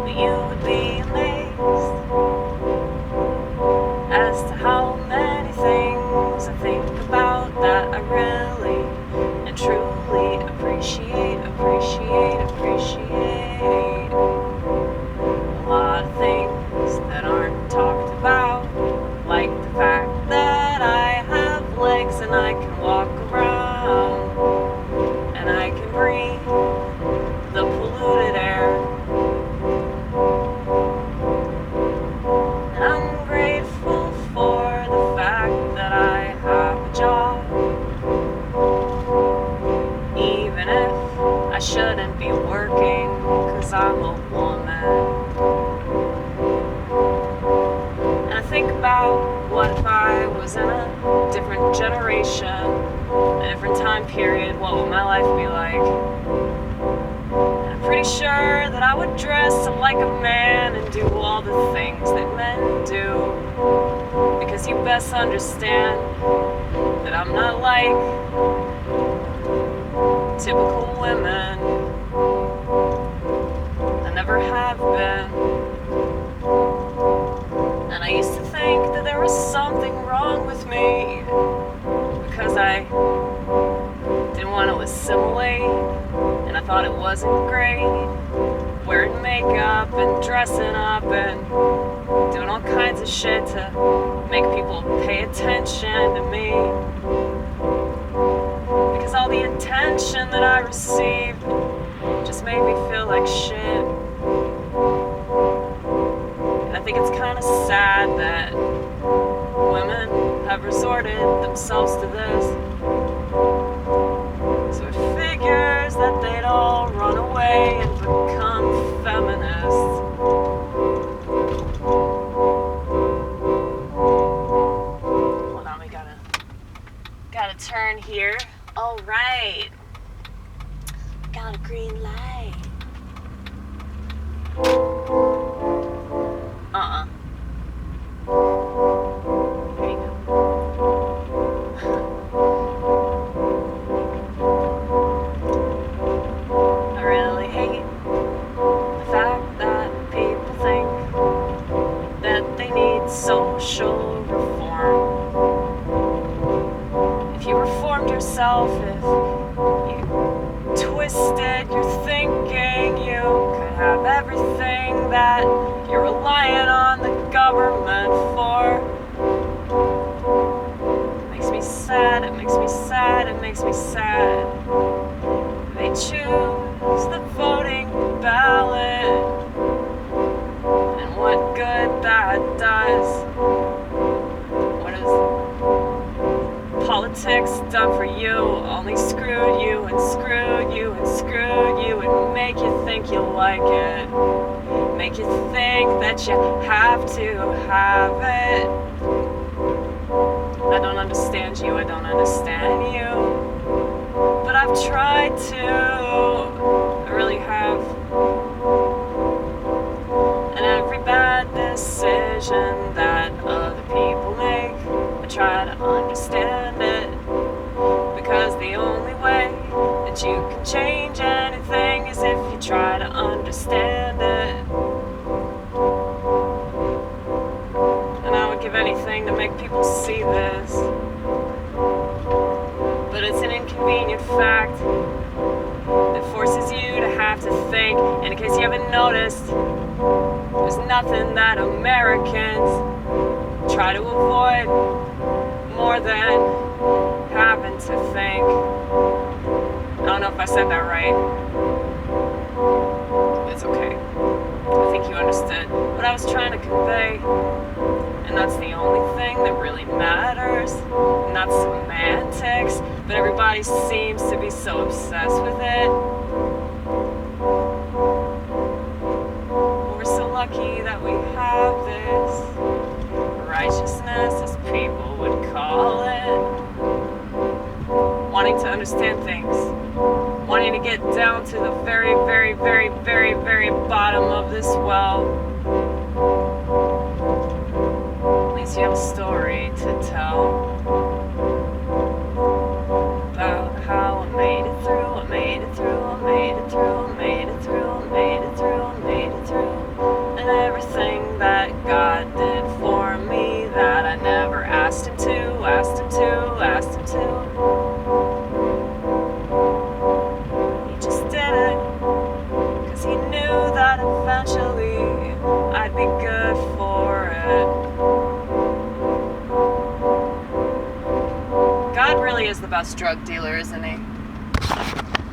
But you would be amazed as to how many things I think about that I really and truly appreciate. A lot of things that aren't talked about, like the fact that I have legs and I can walk around and I can breathe the polluted air. And I'm grateful for the fact that I have a job, even if I shouldn't be working, 'cause I'm a woman. And I think about what if I was in a different generation, a different time period, what would my life be like? And I'm pretty sure that I would dress up like a man and do all the things that men do, because you best understand that I'm not like typical women. I never have been. And I used to think that there was something wrong with me because I didn't want to assimilate, and I thought it wasn't great wearing makeup and dressing up and doing all kinds of shit to make people pay attention to me, because all the attention that I received just made me feel like shit. And I think it's kind of sad that women have resorted themselves to this. So it figures that they'd all run away and become feminists. Hold on, we gotta turn here. All right, got a green light. There you go. I really hate the fact that people think that they need social reform. If you reformed yourself, if you twisted your thinking, you could have everything that you're relying on the government for. It makes me sad, it makes me sad, it makes me sad. They choose the voting ballot, and what good that does. What has politics done for you? Only screwed you and screwed you and screwed you and make you think you like it. Make you think that you have to have it. I don't understand you, I don't understand you, but I've tried to, I really have. And every bad decision that other people make, I try to understand it, because the only way that you can change anything is if you try to understand it. And I would give anything to make people see this, but it's an inconvenient fact that forces you to have to think. And in case you haven't noticed, there's nothing that Americans try to avoid more than having to think. I don't know if I said that right. It's okay. I think you understood what I was trying to convey. And that's the only thing that really matters. Not semantics, but everybody seems to be so obsessed with it. We're so lucky that we have this righteousness, as people would call it. Wanting to understand things. Wanting to get down to the very, very, very, very, very bottom of this well. At least you have a story to tell about how I made it through, I made it through, I made it through, I made it through, I made it is the best drug dealer, isn't he?